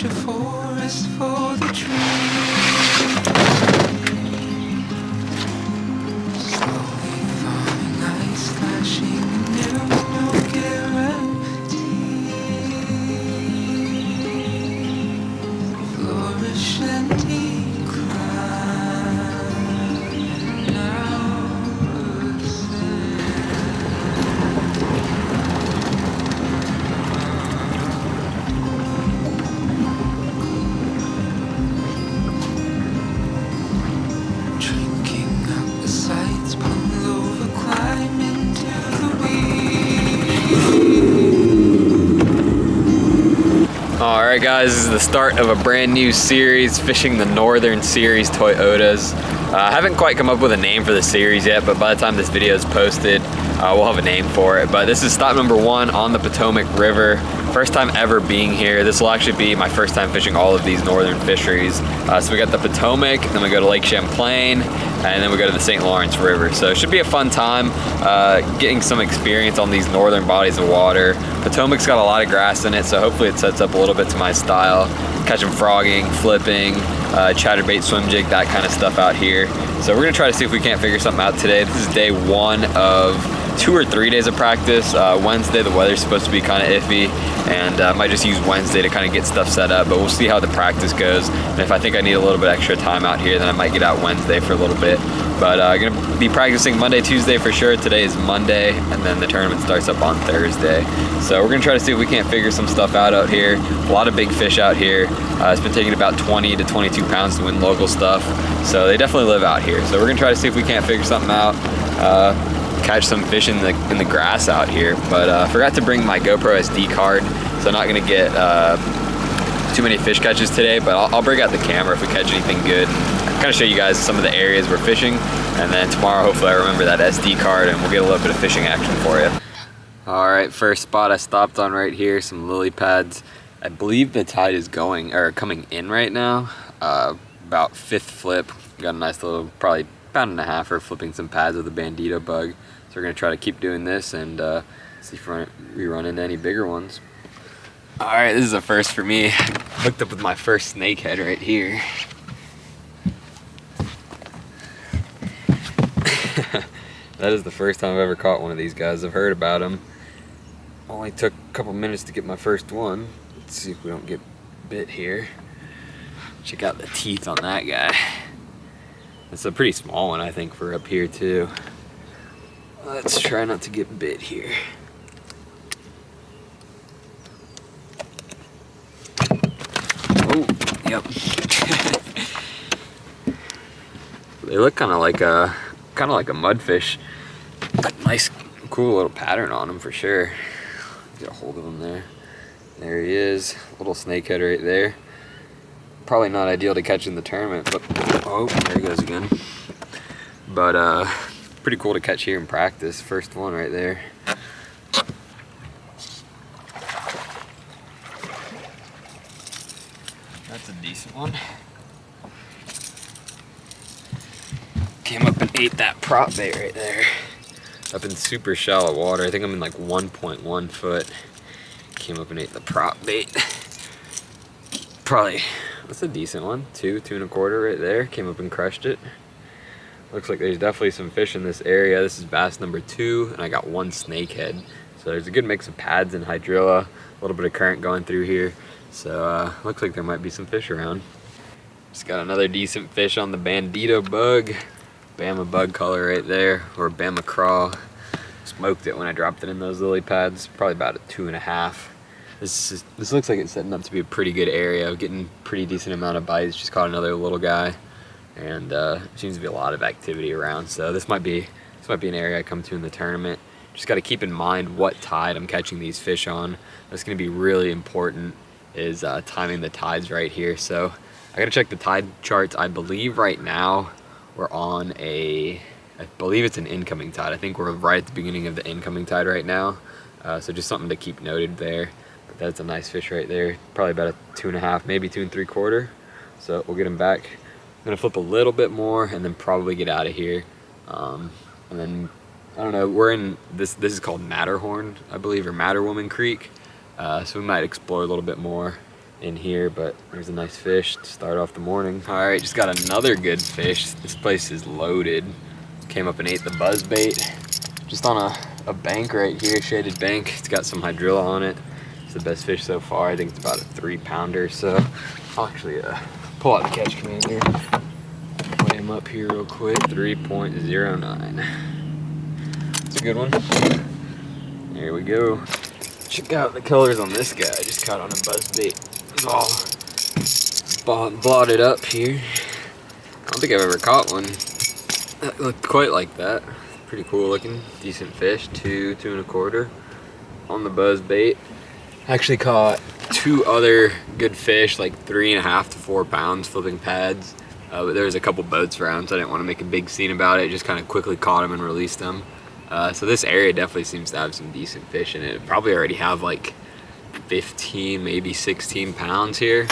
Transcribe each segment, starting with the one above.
Enclose your forest for the trees. Slowly falling ice, clashing new, no guarantee. Flourish and decline. Now drinking up the sights, pull over, climb into the weeds. Alright guys, this is the start of a brand new series, fishing the Northern Series Toyotas. I haven't quite come up with a name for the series yet, but by the time this video is posted, we'll have a name for it. But this is stop number 1 on the Potomac River. First time ever being here. This will actually be my first time fishing all of these northern fisheries. So we got the Potomac, then we go to Lake Champlain, and then we go to the St. Lawrence River. So it should be a fun time getting some experience on these northern bodies of water. Potomac's got a lot of grass in it, so hopefully it sets up a little bit to my style. Catching frogging, flipping, chatterbait, swim jig, that kind of stuff out here. So we're gonna try to see if we can't figure something out today. This is day 1 of 2 or 3 days of practice. Wednesday, the weather's supposed to be kind of iffy, and I might just use Wednesday to kind of get stuff set up, but we'll see how the practice goes. And if I think I need a little bit extra time out here, then I might get out Wednesday for a little bit. But I'm gonna be practicing Monday, Tuesday for sure. Today is Monday, and then the tournament starts up on Thursday. So we're gonna try to see if we can't figure some stuff out here. A lot of big fish out here. It's been taking about 20 to 22 pounds to win local stuff. So they definitely live out here. So we're gonna try to see if we can't figure something out. Catch some fish in the grass out here. But I forgot to bring my GoPro SD card, so I'm not gonna get too many fish catches today, but I'll break out the camera if we catch anything good. Kind of show you guys some of the areas we're fishing, and then tomorrow hopefully I remember that SD card and we'll get a little bit of fishing action for you. All right, first spot I stopped on right here, some lily pads. I believe the tide is coming in right now. About 5th flip. Got a nice little, probably pound and a half for flipping some pads with a bandito bug. So we're gonna try to keep doing this and see if we run into any bigger ones. All right, this is a first for me. Hooked up with my first snakehead right here. That is the first time I've ever caught one of these guys. I've heard about them. Only took a couple minutes to get my first one. Let's see if we don't get bit here. Check out the teeth on that guy. It's a pretty small one, I think, for up here too. Let's try not to get bit here. Oh, yep. They look kind of like a mudfish. Nice, cool little pattern on them for sure. Get a hold of him there. There he is, little snakehead right there. Probably not ideal to catch in the tournament, but oh, there he goes again. But pretty cool to catch here in practice. First one right there. That's a decent one. Came up and ate that prop bait right there. Up in super shallow water. I think I'm in like 1.1 foot. Came up and ate the prop bait. Probably, that's a decent one. 2 2.25 right there. Came up and crushed it. Looks like there's definitely some fish in this area. This is bass number 2, and I got 1 snakehead. So there's a good mix of pads and hydrilla. A little bit of current going through here. So looks like there might be some fish around. Just got another decent fish on the bandito bug. Bama bug color right there, or Bama craw. Smoked it when I dropped it in those lily pads. Probably about a 2.5. This looks like it's setting up to be a pretty good area. Getting pretty decent amount of bites. Just caught another little guy, and seems to be a lot of activity around. So this might be an area I come to in the tournament. Just got to keep in mind what tide I'm catching these fish on. That's going to be really important. Is timing the tides right here. So I got to check the tide charts. I believe right now we're on I believe it's an incoming tide. I think we're right at the beginning of the incoming tide right now. So just something to keep noted there. But that's a nice fish right there. Probably about a 2.5, maybe 2 3/4. So we'll get him back. I'm gonna flip a little bit more and then probably get out of here. And then, I don't know, we're in, this is called Matterhorn, I believe, or Matterwoman Creek. So we might explore a little bit more in here, but there's a nice fish to start off the morning. All right, just got another good fish. This place is loaded. Came up and ate the buzzbait. Just on a bank right here, shaded bank. It's got some hydrilla on it. It's the best fish so far. I think it's about a 3-pounder. So I'll actually pull out the catch commander. Weigh him up here real quick. 3.09. It's a good one. There we go. Check out the colors on this guy. Just caught on a buzzbait. It's all blotted up here. I don't think I've ever caught one that looked quite like that. Pretty cool looking, decent fish. 2.25 on the buzzbait. Actually caught 2 other good fish, like 3.5 to 4 pounds flipping pads. But there was a couple boats around, so I didn't want to make a big scene about it. Just kind of quickly caught them and released them. So this area definitely seems to have some decent fish in it. Probably already have like 15, maybe 16 pounds here.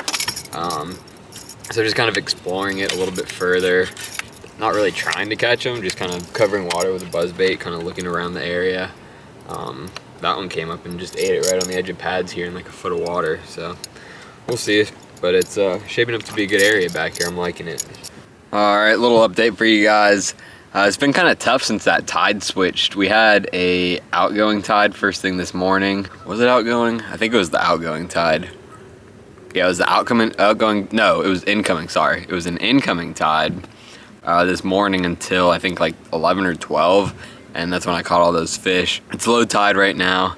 So just kind of exploring it a little bit further. Not really trying to catch them, just kind of covering water with a buzzbait, kind of looking around the area. That one came up and just ate it right on the edge of pads here in like a foot of water. So we'll see, but it's shaping up to be a good area back here. I'm liking it. All right, little update for you guys. It's been kind of tough since that tide switched. We had a outgoing tide first thing this morning. Was it outgoing? I think it was the outgoing tide. Yeah, it was the outgoing, no, it was incoming, sorry. It was an incoming tide this morning until I think like 11 or 12, and that's when I caught all those fish. It's low tide right now,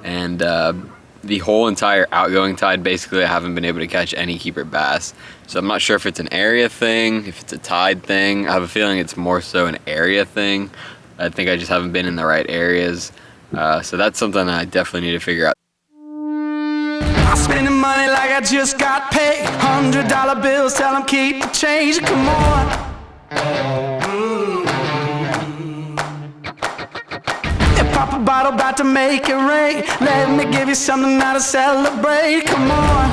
and the whole entire outgoing tide, basically I haven't been able to catch any keeper bass. So I'm not sure if it's an area thing, if it's a tide thing. I have a feeling it's more so an area thing. I think I just haven't been in the right areas. So that's something I definitely need to figure out. I'm spending money like I just got paid. $100 bills, tell them keep the change. Come on. Pop a bottle, about to make it rain. Let me give you something now to celebrate. Come on.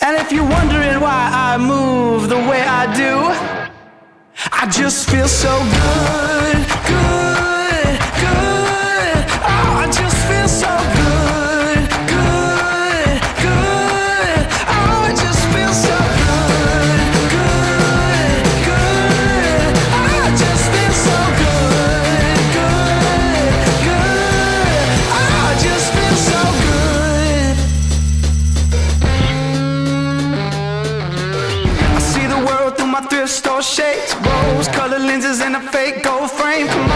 And if you're wondering why I move the way I do, I just feel so good, good, good. Oh, I just feel so good, good, good. Oh, I just feel so good, good, good. Oh, I just feel so good, good, good. Oh, I just feel so good. I see the world through my thrift store shades, rose-colored lenses and a fake gold frame. Come